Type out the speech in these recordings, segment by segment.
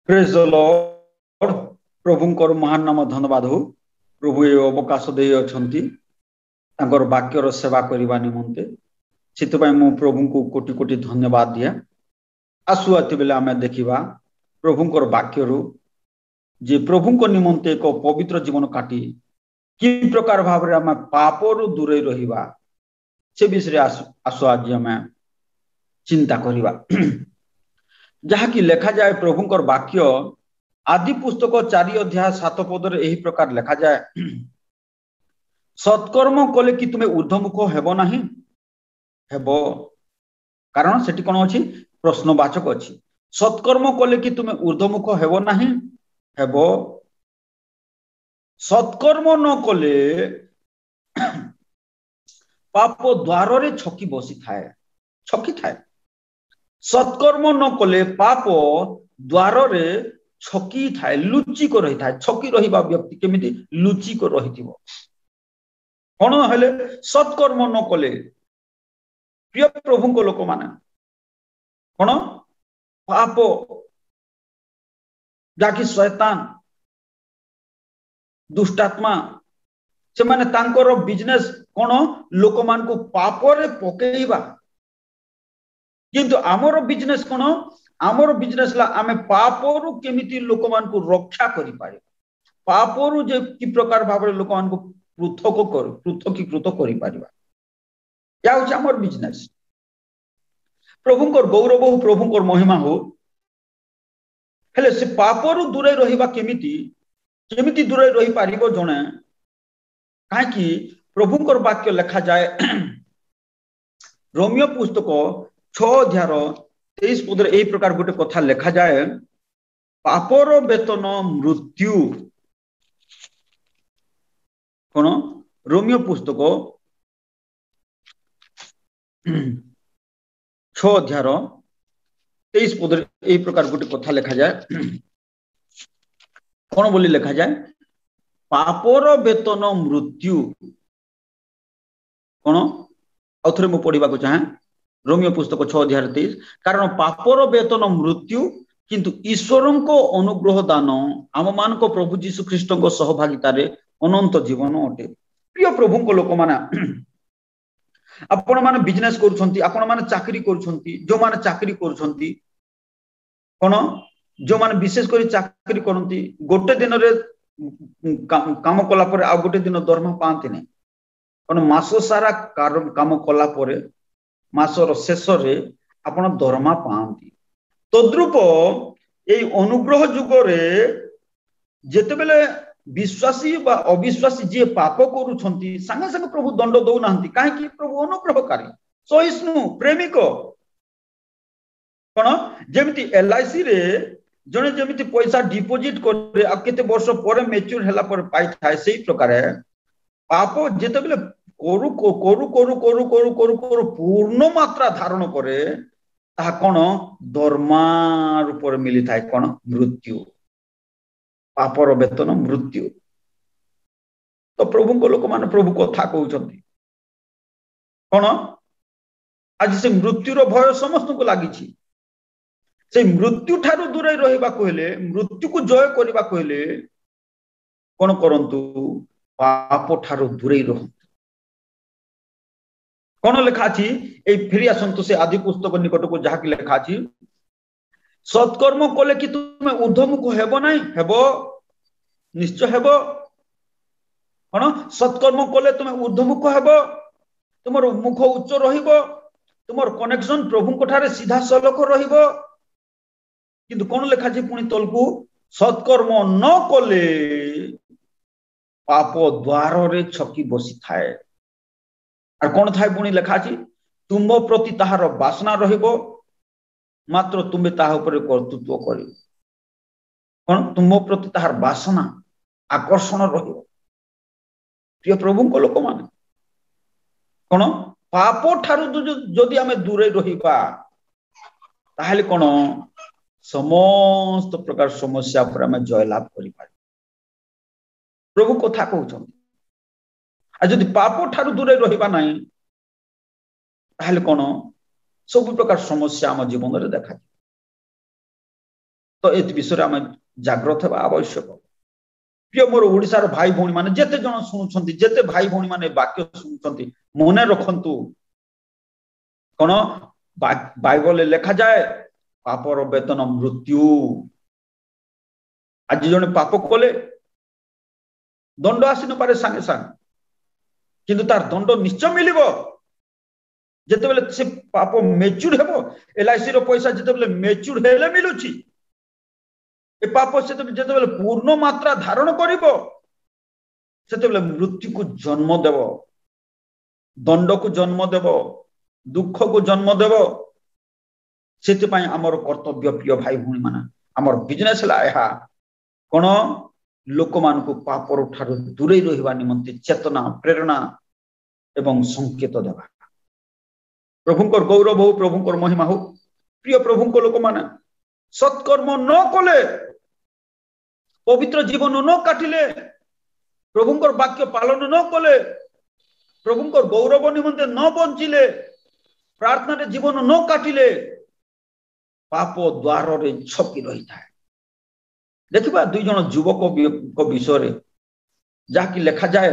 Praise the Lord. प्रभुंकर महान नाम धन्यवाद हो। प्रभु ये अवकाश दे अछंती तांकर वाक्यर सेवा करबा निमंते सितपय मु प्रभु को कोटि कोटि धन्यवाद दिया। आसु अति बेले आमे देखिबा प्रभुंकर वाक्यरु जे प्रभुंक निमंते एक पवित्र जीवन काटी कि प्रकार भाव आम पापरु दूरे रहिबा से विषय आसु आज आम चिंता करबा। जहाँकि लेखा जाए प्रभुंकर वाक्य आदि पुस्तक 4 अध्याय 7 पद यही प्रकार लेखा जाए सत्कर्म कले कि तुम्हें ऊर्ध्वमुख हेब नहीं हेब। कारण सेठी कोन अछि प्रश्नवाचक अछि। सत्कर्म कले कि तुम्हें ऊर्ध्वमुख हेब नहीं हेब। सत्कर्म न कले पाप द्वार रे छकी बसी थाए छकी थाए। सत्कर्म न कले पाप द्वार रे छकी थाए लुचि को रही थाए। छकी रहिबा व्यक्ति केमिति लुचि को रहिथिबो कोन हेले सत्कर्म न कले प्रिय प्रभु को लोक माने कोन पाप जाकी शैतान दुष्टात्मा से माने तांकर बिजनेस कोन लोक मान को पाप रे पकेइबा। किंतु आमर बिजनेस कोन आमर बिजनेस ला आमे पापरु केमिति लोक मान को रक्षा करि पारे पापरु जे कि प्रकार भाबरे लोक मान को पृथकीकृत करि पारिबा या होछ आमर बिजनेस। प्रभुंकर गौरव हो प्रभुंकर महिमा हो हेले से पापरु दूरे रहिबा केमिति केमिति दूरे रहि पारिबो जणे काहे कि प्रभुंकर वाक्य लेखा जाए रोमियो पुस्तक 6 अध्याय 23 पद यही प्रकार गोटे कथा लेखा जाए पापर वेतन मृत्यु कोन रोमियो पुस्तक 6 अध्याय 23 पद यही प्रकार गोटे कथा लेखा जाए कोन बोली लेखा जाए पापर वेतन मृत्यु कोन औथरे मु पढिबा को चाहे रोमियो पुस्तक 6 अध्याय 23 कारण पापर वेतन मृत्यु किंतु ईश्वर को अनुग्रह दान आम मान को प्रभु जीशु ख्रीष्ट को सहभागिता रे अनंत जीवन अटे। प्रिय प्रभु को लोक माना आपण माने बिजनेस करूछंती आपण माने चाकरी करूछंती जो माने चाकरी करूछंती कोन जो माने विशेष करी चाकरी करंती गोटे दिन रे काम कला पर आ गोटे दिन दरमा पांती नै कोन मासो सारा काम कला परे मासर शेष रे आपण दरमा पांती। तद्रूप ए अनुग्रह जुगरे जेते बेले विश्वासी बा अविश्वासी जे पाप करूछंती संगे संगे प्रभु दंड दउ नांती काहे कि प्रभु अनुग्रहकारी सहिष्णु प्रेमिक कोन जेमिति एलआईसी रे जने जेमिति पैसा डिपोजिट करे आ केते वर्ष पर मैच्योर हला पर पाई थाए सेही प्रकार पाप जेते बेले कोरु कोरु कोरु कोरु कोरु कोरु कोरु पूर्ण मात्रा धारण करे ता कोन दरमा रूप रे मिली थाए कोन मृत्यु पापर वेतन मृत्यु। तो प्रभु को लोक माने प्रभु कथा कहउछंती कोन आज से मृत्यु रो भय समस्त को लागि छी से मृत्यु ठारू दूरे रहिबा कहले मृत्यु को जय करबा कहले कोन करंतु पाप ठारू दूरे रहंतु। कोन लेखा छी ए फेरिया संतोष आदि पुस्तक निकट को जहा कि लेखा छी सत्कर्म कले कि तुमे ऊर्ध्वमुख हेबो नाही हेबो निश्चय हेबो कोन सत्कर्म कले तुमे ऊर्ध्वमुख हेबो तुमर मुख उच्च रहिबो तुमर कनेक्शन प्रभु कोठारे सीधा सलख रहिबो। किंतु कोन लेखा छी पुनी तलकू सत्कर्म न कले पाप द्वार रे छकी बसी थाए और कौन थाए पुणी लेखा छी तुम प्रति ताहार वासना रहिबो मात्र तुमे ताहा ऊपर कर्तृत्व करियो कोन तुम प्रति ताहार वासना आकर्षण रहिबो। प्रिय प्रभु को लोक माने कोन पाप ठारू जदि आमे दूरे रहिबा ताहाले कोन समस्त प्रकार समस्या पर आमे जय लाभ करि पारि। प्रभु कथा कहउछन आ जदि पाप ठारू दूरे रहिबा नाही ताहले कोन सब प्रकार समस्या हम जीवन रे देखा तो ए विषय आम जाग्रत होगा आवश्यक। प्रिय मोर ओडिशार भाई भौणी माने जेते जन शुणुछंती जेते भाई भौणी माने वाक्य शुणुछंती मने रखंतु कोन बाइबल लिखा जाए पापर वेतन मृत्यु। आज जने पाप कले दंड आसी न पारे संगे संग किंतु तार दंड निश्चय मिलिबो जेते बेले से पाप मेच्योर हेबो। एलआईसी रो पैसा जेते बेले मेच्योर हेले मिलुची ए पाप से जेते बेले पूर्ण मात्रा धारण करिबो सेते बेले मृत्यु को जन्म देबो दंड को जन्म देबो दुख को जन्म देबो। सेते पई हमर कर्तव्य प्रिय भाई भूणी माने हमर बिजनेस ला एहा कोन लोक मान को पापर ठारो दूरे रहिबा निमंते चेतना प्रेरणा एवं संकेत देबा। प्रभुंकर गौरव हो प्रभुंकर महिमा हो। प्रिय प्रभुंकर लोक माने सत्कर्म न कले पवित्र जीवन न काटिले प्रभुंकर वाक्य पालन न कले प्रभुंकर गौरव निमंते न बंचिले प्रार्थना रे जीवन न काटिले पाप द्वार रे छपी रही था। देखिबा दुई जन युवक विषय जहाँकि लिखा जाए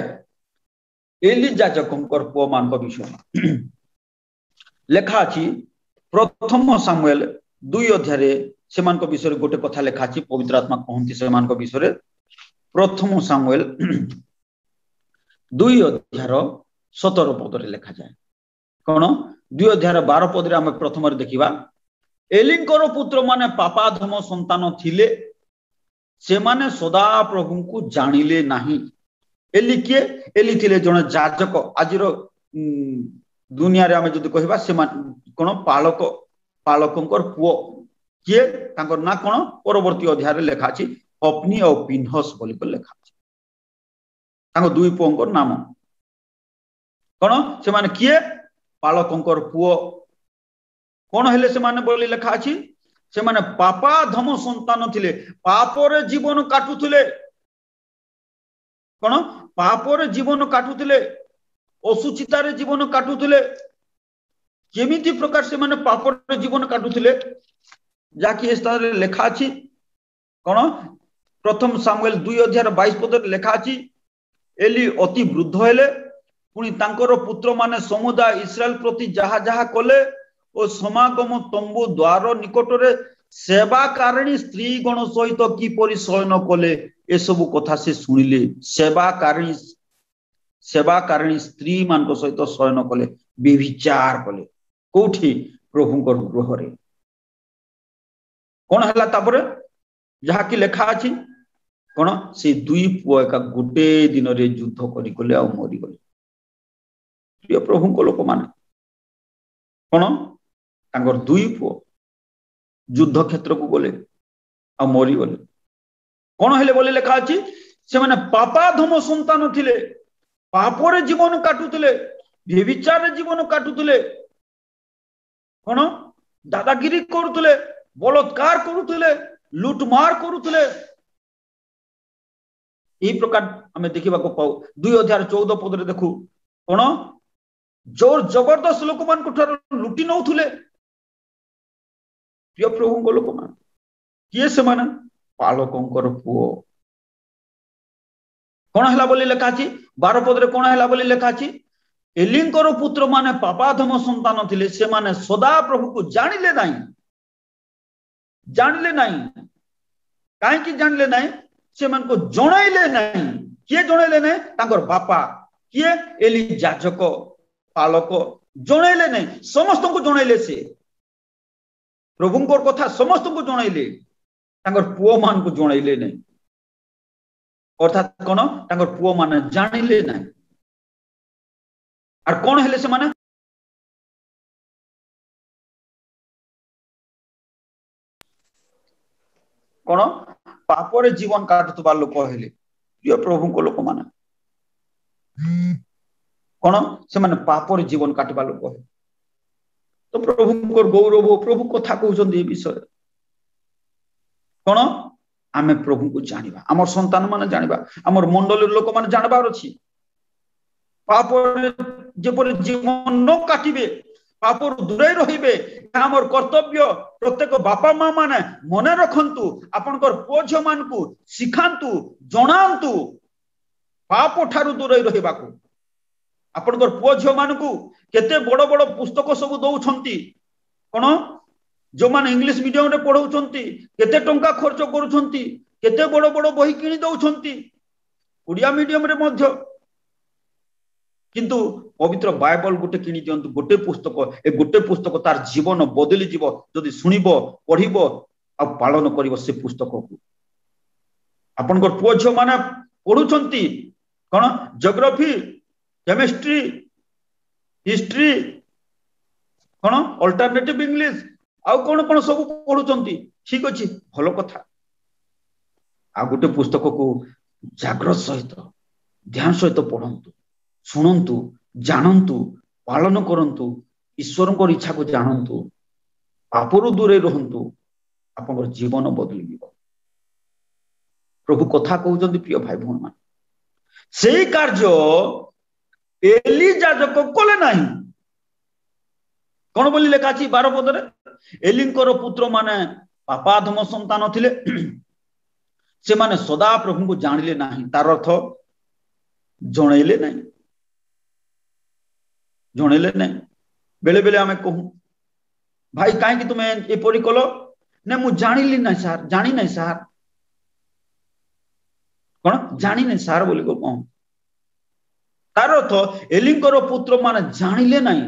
एली याजकंकर पुओ मान विषय लेखा अछि प्रथम सामुएल 2 अध्याय से विषय गोटे कथा लेखा अछि पवित्र आत्मा कहंती से विषय प्रथम सामुएल 2 अध्याय 17 पद रे लेखा जाए कोन 2 अध्याय 12 पद रे हम प्रथम रे देखिबा एलिंकर पुत्र माने पापाधम संतान थिले से माने सदा प्रभु को जानिले नाही। एली के एली थिले जण याजक आजिरो दुनिया रे हम जदि कहबा से कोन पालक पालकंकर पुओ के तांकर ना कोन परवर्ती अध्याय रे लेखा अछि अपनी और पिन्हस बोली को लेखा अछि तांको दुई पुओंकर नाम कोन से माने किए पालकंकर पुओ कोन हेले से माने बोली लेखा अछि से माने पापा धम संतान थिले पापरे जीवन काटुथिले कोन पापरे जीवन काटुथिले असुचितारे जीवन काटुथिले केमिति प्रकार से माने पापरे जीवन काटुथिले जाकि ए स्थान रे लेखा अछि कोन प्रथम सामुएल 2 अध्याय 22 पद रे लेखा अछि एली अति वृद्ध हेले पुनी तांकर पुत्र माने समुदाय इस्राएल प्रति जहा जहा कले और समागम तंबू द्वार निकटरे सेवाकारिणी स्त्री गण सहित किपरि शयन कले ए सब कथा से सुनिले सेवाकारिणी स्त्री मान सहित शयन कले व्यभिचार कले कोठी प्रभुंकर गृह रे कोन हला तापरे जहा कि लेखा अछि कोन से दुई पुओ एका गुटे दिन रे युद्ध करि गले आ मरि गले। प्रिय प्रभुंकर लोक माने कोन तांगर दुई पुओ युद्ध क्षेत्र को गले आ मरी गले कोन हेले बोले लेखा अछि से माने पापाधम संतान थिले पापरे जीवन काटुथिले व्यभिचार जीवन काटुथिले कोन दादागिरी करुथिले बलात्कार करुथिले लूटमार करुथिले एही प्रकार हमें देखिबा को पाऊ 2 अध्याय 14 पद रे देखु कोन जोर जबरदस्त लोक मान को ठार लुटी नउथुले। प्रिय प्रभु लोक मान किए से माने पालकंकर पुओ कोन हला बोली लेखा अछि 12 पद रे कोन हला बोली लेखा अछि एलिंकर पुत्र माने पापाधम संतान थिले से माने सदा प्रभु को जानिले नाही काहे कि जानिले नाही से मान को जणाइले नाही किए जणाइले नाही तांकर बापा किए एली याजक पालक जणाइले नाही समस्त को जणाइले से प्रभुंकर कथा समस्त को जणाइले तांकर पुओ मान को जणाइले नाही अर्थात कोन तांकर पुओ मान जानिले नाही आर कोन हेले से माने कोन पापरे जीवन काटुतबा लोक हेले। प्रिय प्रभुंकर लोक माने कोन से माने पापरे जीवन काटबा लोक हेले तो प्रभुंकर गौरव प्रभु कथा कहउछन ए विषय कोन आमे प्रभु को जानिबा हमर संतान माने जानिबा हमर मंडल लोक माने जानबार अछि पाप जेपरि जीवन न काटिबे पापर दूरे रहिबे हमर कर्तव्य प्रत्येक बापा माँ माने मने रखंतु आपनकर पुओ झियो मानकु सिखांतु जणांतु पाप ठारू दूरे रहिबाकू आपनकर पुओ झियो मानकु केते बड़ बड़ पुस्तक सब दउछंती कोन जो माने इंग्लिश मीडियम रे पढौछंती केते टंका खर्च करूछंती केते बड़ बड़ बही किनी दउछंती उड़िया मीडियम रे मध्य किंतु पवित्र बाइबल गोटे किनी दियंतु गोटे पुस्तक ए गोटे पुस्तक तार जीवन बदली जीव जदि सुनिबो पढिबो आ पालन करिवो से पुस्तक को आपनकर पुओ झियो माने पढुछंती कोन ज्योग्राफी केमिस्ट्री हिस्ट्री कोन अल्टरनेटिव इंग्लिश आ कोन कोन सब पढुछंती ठीक अछि भलो कथा आ गोटे पुस्तक को जागृत सहित ध्यान सहित पढ़ंतु शुणंतु जानंतु पालन करंतु ईश्वर इच्छा को जानंतु पापरु दूरे रहंतु आपन जीवन बदली जीव प्रभु कथा कहउछंती प्रिय भाई भौन मान सेही कार्य एली याजक कले नाही कोन बोली लेखा अछि 12 पद रे एलिंकर पुत्र माने पापाधम संतान थिले से माने सदा प्रभु को जानिले नाही तार अर्थ जणैले नाही जणैले नाही बेले बेले हमें कहूं भाई काहे कि तुमे एपरि कलो ने मु जानिली नाही सार जानि नाही सार कोन जानि नाही सार बोली को कहूं तार अर्थ एलिंकर पुत्र माने जानिले नाही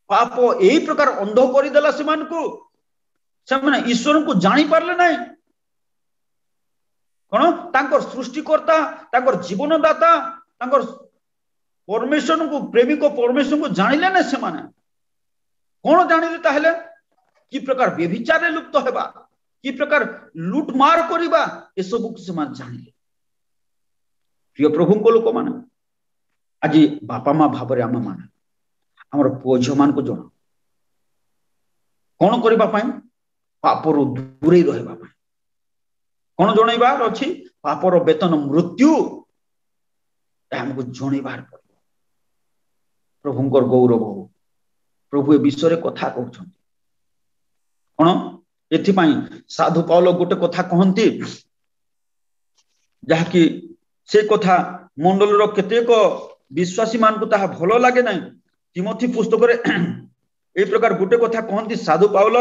पाप एही प्रकार अंध करि देला से माने ईश्वर को जानि पारले नाही कोन तांकर सृष्टिकर्ता तांकर जीवनदाता तांकर परमेश्वर को प्रेमी को परमेश्वर को जानिले ना से माने कोन जानिले ताहले की प्रकार व्यभिचार लुप्त हेबा की प्रकार लूटमार करिबा ए सब को से मान जानिले प्रिय प्रभु को लोक माने आज बापा माँ भाबरे आम माने हमर पुओ झियो मान को जणा कोन करिबा पई पापरु दूरे रहबा पई कोन जणैबार अछि पापर वेतन मृत्यु हमको जणैबार पड़ो प्रभुंकर गौरव हो प्रभु ए विषय कथा कहउछन कोन एथि पई साधु पाउल गोटे कथा कहंती जहा कि से कथा मंडल रो केतेक विश्वासी मान को ताहा भलो लागे नै तिमोथी पुस्तक रे ए प्रकार गोटे कथा कहंती साधु पाउल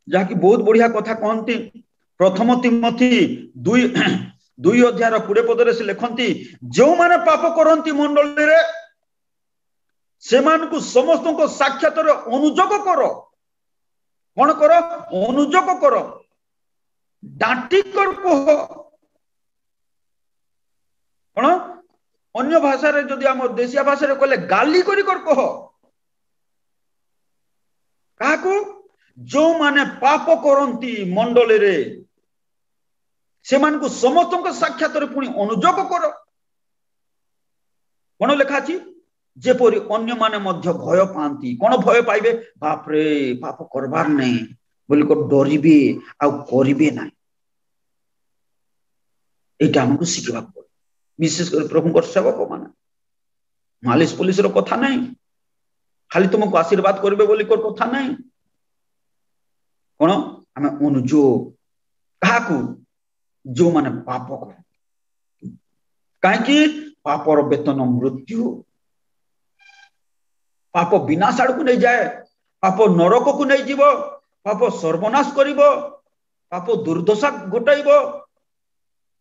जहा कि बहुत बढ़िया कथा कहंती प्रथम तिमोथी 2 अध्याय 20 पद रे से लिखंती जो माने पाप करंती मंडल रे से मान को समस्त को साक्षात रे अनुजोग करो कोन करो अनुजोग करो डांटी कर कहो कोन अन्य भाषा रे जदि हम देशिया भाषा रे कहले गाली करी कर कहो काको जो माने पाप करंती मंडल रे से मान को समस्त को साक्षात रे पुनी अनुजोग करो कोन लेखा छी जेपरि अन्य माने मध्य भय पांती कोन भय पाइबे बाप रे पाप करबार नै बोली को डरिबे आ करिबे नै एटा हमको सिखबा पड़े विशेष कर प्रभु को सेवक माने मालिश पुलिस रो कथा नै खाली तुमको आशीर्वाद करबे बोली को कथा नै कोन हमें अनुजोग काकू जो माने पाप कर काहे कि पापर वेतन मृत्यु पाप विनाश आड़ को नहीं जाए पाप नरक को नहीं जीव पाप सर्वनाश करिवो पाप दुर्दशा घटाइबो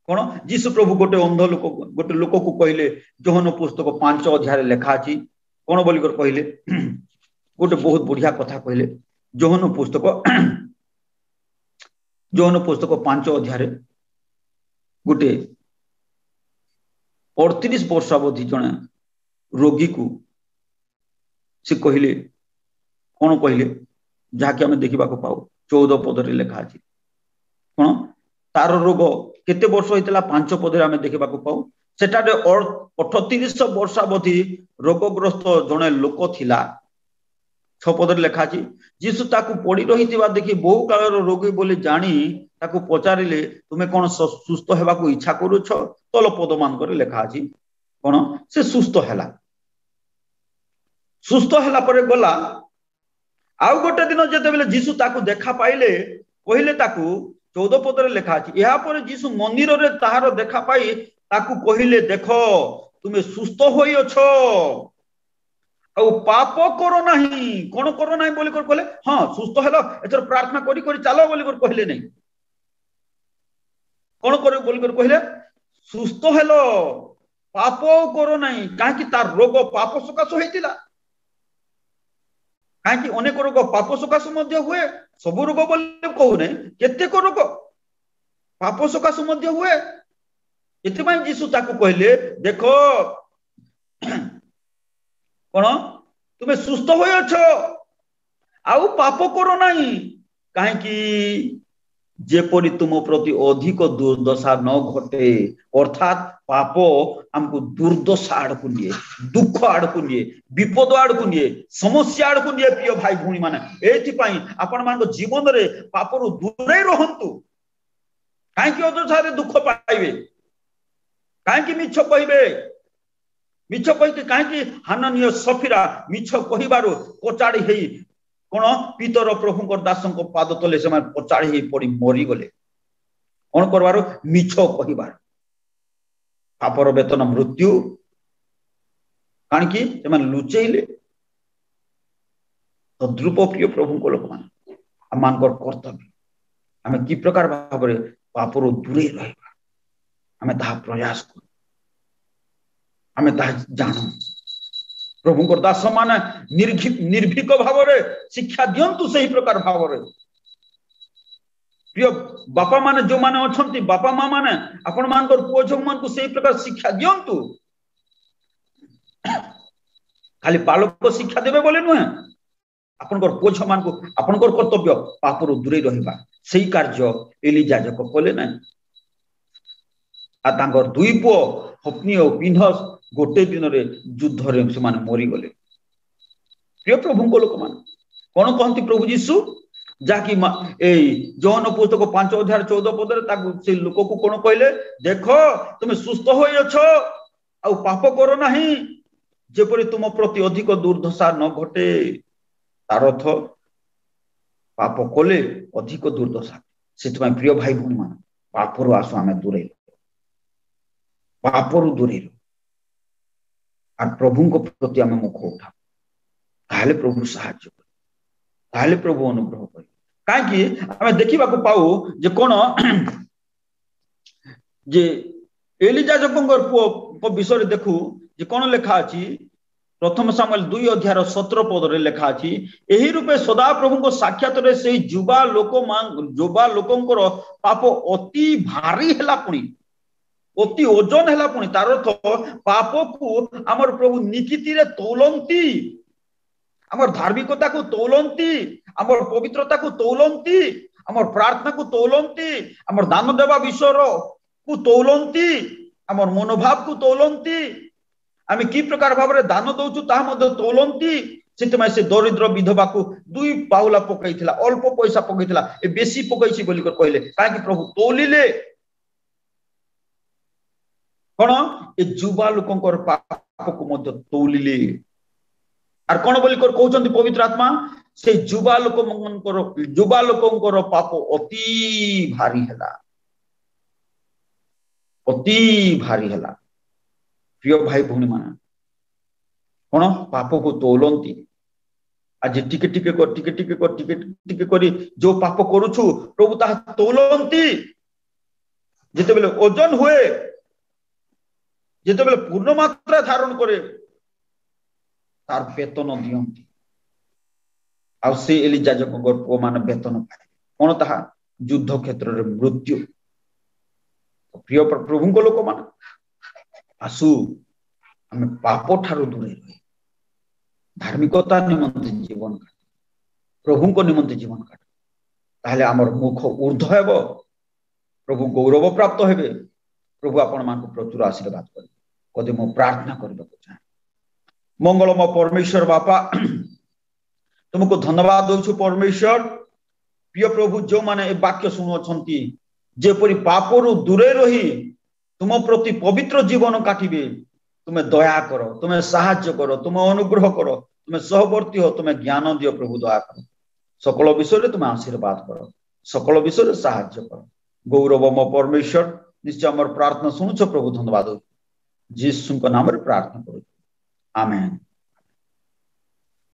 कोन जीसु प्रभु गोटे अंध लोक को कहले योहन पुस्तक 5 अध्याय लेखा अछि कोन बोली कर कहले गोटे बहुत बढ़िया कथा कहले योहन पुस्तक 5 अध्याय गोटे 38 वर्ष अवधि जने रोगी को से कहले कोन कहले जहा कि हमें देखा पाऊ 14 पद रे लेखा अछि कोन तार रोग केते वर्ष होइतला 5 पद रे हमें देखा पाऊ सेटा 38 वर्ष अवधि रोगग्रस्त जने लोक थिला 6 पद रे लेखा अछि जीसु ताकू पड़ी रहितिबा देखि बहु काल रोगी बोली जानी ताकू पचारिले तुमे कोन सुस्थ हेबा को इच्छा करूछ तल पद मान करे लेखा अछि कोन से सुस्थ हैला सुस्थ हैला परे गला आउ गोटे दिन जेतेबेले जीशु ताकू देखा पाइले कहले ताकू 14 पदरे लिखा अछि या पर जीशु मंदिर रे ताहार देखा पाई ताकू कहले देखो तुमे सुस्थ होई अछो आ पाप करो नहीं कोन करो नहीं बोली कर कहले हां सुस्थ हेलो एतर प्रार्थना करी करी चलो बोली कर कहले नहीं कोन करे बोली कर कहले सुस्थ हेलो पाप करो नहीं काहे कि तार रोग पाप सकाश होइतिला काहे कि अनेक रोग पाप सकाश मध्य हुए सब रोग बोली कहू नहीं केते को रोग पाप सकाश मध्य हुए एते माय जीसु ताकू कहले देखो कोन तुमे सुस्थ होय अछो आउ पाप करो नहीं काहे कि जेपरि तुम प्रति अधिक दुर्दशा न घटे अर्थात पाप हमको दुर्दशा आड़ को निये दुख आड़ को निये विपद आड़ को निये समस्या आड़ को निये प्रिय भाई भूणी माने एथि पई आपण मान जीवन रे पाप रु दूरे रहंतु काहे कि अदसारे दुख पाइबे काहे कि मिछ कहिबे मिछ कहि काहे कि हाननीय सफीरा मिछ कहिबारो कोचाडी हेई कोन पितर प्रभु दास पाद तले से पचाड़ी ही पड़ी मरी गले कौन करवार मिछ कहिबार पापर वेतन मृत्यु कारण कि से लुचेले तद्रुप प्रिय प्रभु को लोक मान कर्तव्य आम कि प्रकार भाव पापर दूरे रहा आम ता प्रयास कर आम ता जानू प्रभु दास मान निर्भीक भाव शिक्षा दिंतु से ही प्रकार भाव प्रिय बापा माने जो माने अछंती बापा माँ माने आपण मान पुओ झो मान को से प्रकार शिक्षा दिंतु खाली बालक शिक्षा देवे बोले नुहे आपण पुओ झो मान को आपण कर्तव्य पापर दूरे रहिबा सेही कार्य एलिजा जक कले ना आ तांकर दुई पुओ हप्नी और पिन्हस गोटे दिन रे युद्ध रे से माने मरी गले प्रिय प्रभु को लोक मान कोन कहंती प्रभु यीशु जाकी ए जॉन पुस्तक 5 अध्याय 14 पद रे ताकू से लोक को कोन कहले देखो तुम सुस्थ होई अछो आ पाप करो नहीं जेपरि तुम प्रति अधिक दुर्दशा न घटे तार अर्थ पाप कोले अधिक दुर्दशा सेतमै प्रिय भाई भूणी मान पापरु आसु आमे दूरे पापरु दूरे और प्रभु को प्रति आम मुख उठा ताहले प्रभु साहाय्य ताहले प्रभु अनुग्रह कर कहीं आम देखा पाऊ जे कौन जे एलिजा जकर पुओ विषय देखू जे कौन लेखा अछि प्रथम सामुएल 2 अध्याय 17 पद रे लेखा अछि एही रूपे सदा प्रभु को साक्षात रे से युवा लोकंकर पाप अति भारी हैला पुणी अति ओजन हैला पुणी तार अर्थ पाप को आमर प्रभु निकिति रे तौलंती आमर धार्मिकता को तौलंती आमर पवित्रता को तौलंती आमर प्रार्थना को तौलंती आमर दान देवा विषय को तौलंती आमर मनोभाव को तौलंती आमे की प्रकार भाव रे दान दउछु ता मध्य तौलंती सेतमै से दरिद्र विधवा को 2 पाउला पकैथिला अल्प पैसा पकैथिला ए बेसी पकैछि बोली कर कहले काहे कि प्रभु तौलिले कौन ए युवा लोकंकर पाप को मध्य तौलिले आर कौन बोली कर कहउचंती पवित्र आत्मा से युवा लोकंकर पाप अति भारी हैला प्रिय भाई भूणी मान कौन पाप को तौलंती आज टिके टिके करी जो पाप करूछु प्रभु ता तौलंती जेतेबेले ओजन हुए जेतेबेले पूर्ण मात्रा धारण करे तार वेतन दियंती आ से एलिजा जकर पुओ मान वेतन पाए कौन ताहा युद्ध क्षेत्र रे मृत्यु प्रिय प्रभु को लोक मान आसु आम पाप ठारू दूरे रही धार्मिकता निमंते जीवन काट प्रभु को निमंते जीवन काट ताहले आमर मुख ऊर्ध्व हेबो प्रभु गौरव प्राप्त हेबे प्रभु आपण मान को प्रचुर आशीर्वाद करे कदे मो प्रार्थना करबा को चाहे मंगलमय परमेश्वर बापा तुमको धन्यवाद दउछु परमेश्वर प्रिय प्रभु जो माने ए वाक्य सुनोछंती जेपरि पापरु दूरे रही तुम प्रति पवित्र जीवन काटिबे तुम्हें दया करो तुम्हें साहाय्य करो तुम्हें अनुग्रह करो तुम्हें सहवर्ती हो, तुम्हें ज्ञान दियो प्रभु दया कर, सकल विषय तुम्हें आशीर्वाद कर, सकल विषय साहाय्य कर। गौरवम परमेश्वर निश्चय आम प्रार्थना शुणुच प्रभु, धन्यवाद जीसु नाम प्रार्थना करूँ, आमेन।